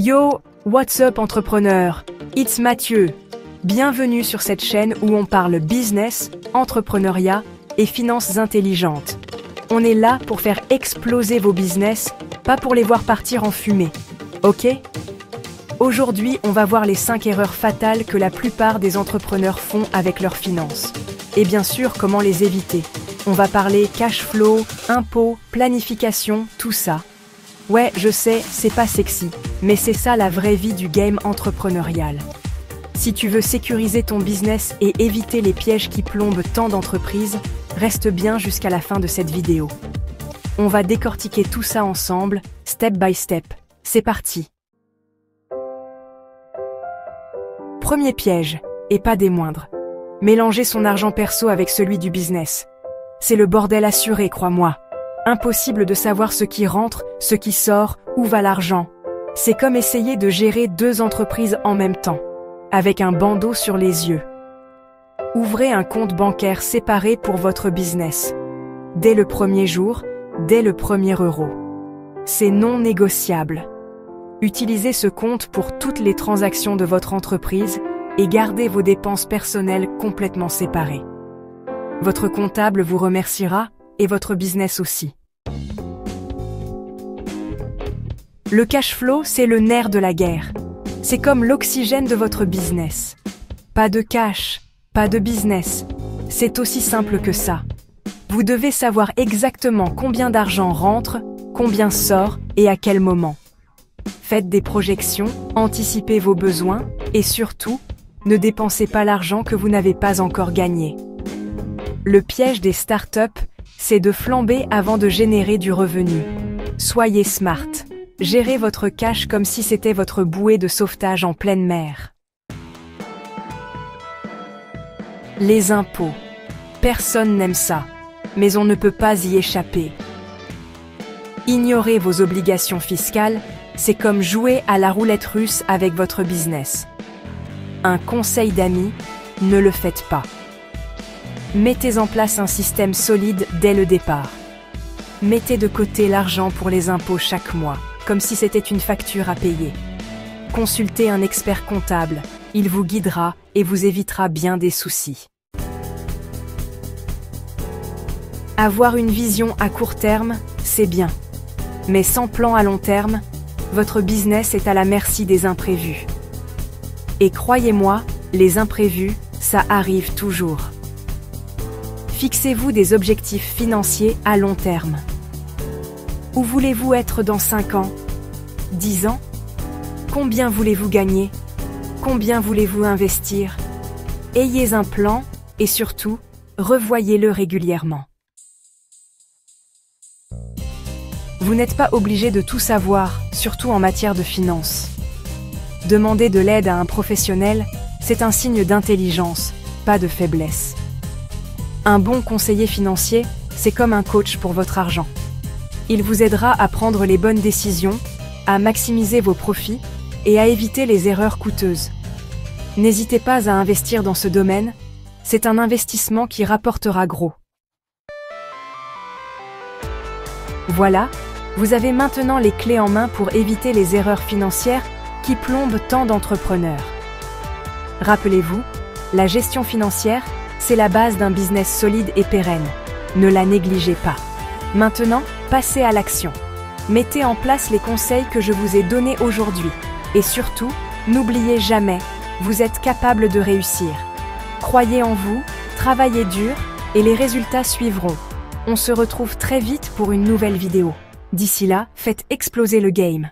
Yo, what's up entrepreneur? It's Mathieu. Bienvenue sur cette chaîne où on parle business, entrepreneuriat et finances intelligentes. On est là pour faire exploser vos business, pas pour les voir partir en fumée. Ok? Aujourd'hui, on va voir les 5 erreurs fatales que la plupart des entrepreneurs font avec leurs finances. Et bien sûr, comment les éviter. On va parler cash flow, impôts, planification, tout ça. Ouais, je sais, c'est pas sexy, mais c'est ça la vraie vie du game entrepreneurial. Si tu veux sécuriser ton business et éviter les pièges qui plombent tant d'entreprises, reste bien jusqu'à la fin de cette vidéo. On va décortiquer tout ça ensemble, step by step. C'est parti. Premier piège, et pas des moindres. Mélanger son argent perso avec celui du business. C'est le bordel assuré, crois-moi. Impossible de savoir ce qui rentre, ce qui sort, où va l'argent. C'est comme essayer de gérer 2 entreprises en même temps, avec un bandeau sur les yeux. Ouvrez un compte bancaire séparé pour votre business. Dès le premier jour, dès le premier euro. C'est non négociable. Utilisez ce compte pour toutes les transactions de votre entreprise et gardez vos dépenses personnelles complètement séparées. Votre comptable vous remerciera et votre business aussi. Le cash flow, c'est le nerf de la guerre. C'est comme l'oxygène de votre business. Pas de cash, pas de business. C'est aussi simple que ça. Vous devez savoir exactement combien d'argent rentre, combien sort et à quel moment. Faites des projections, anticipez vos besoins et surtout, ne dépensez pas l'argent que vous n'avez pas encore gagné. Le piège des startups, c'est de flamber avant de générer du revenu. Soyez smart. Gérez votre cash comme si c'était votre bouée de sauvetage en pleine mer. Les impôts. Personne n'aime ça, mais on ne peut pas y échapper. Ignorer vos obligations fiscales, c'est comme jouer à la roulette russe avec votre business. Un conseil d'amis, ne le faites pas. Mettez en place un système solide dès le départ. Mettez de côté l'argent pour les impôts chaque mois, comme si c'était une facture à payer. Consultez un expert comptable, il vous guidera et vous évitera bien des soucis. Avoir une vision à court terme, c'est bien. Mais sans plan à long terme, votre business est à la merci des imprévus. Et croyez-moi, les imprévus, ça arrive toujours. Fixez-vous des objectifs financiers à long terme. Où voulez-vous être dans 5 ans? 10 ans? Combien voulez-vous gagner? Combien voulez-vous investir? Ayez un plan et surtout, revoyez-le régulièrement. Vous n'êtes pas obligé de tout savoir, surtout en matière de finances. Demander de l'aide à un professionnel, c'est un signe d'intelligence, pas de faiblesse. Un bon conseiller financier, c'est comme un coach pour votre argent. Il vous aidera à prendre les bonnes décisions, à maximiser vos profits et à éviter les erreurs coûteuses. N'hésitez pas à investir dans ce domaine, c'est un investissement qui rapportera gros. Voilà, vous avez maintenant les clés en main pour éviter les erreurs financières qui plombent tant d'entrepreneurs. Rappelez-vous, la gestion financière, c'est la base d'un business solide et pérenne. Ne la négligez pas. Maintenant, passez à l'action. Mettez en place les conseils que je vous ai donnés aujourd'hui. Et surtout, n'oubliez jamais, vous êtes capable de réussir. Croyez en vous, travaillez dur et les résultats suivront. On se retrouve très vite pour une nouvelle vidéo. D'ici là, faites exploser le game.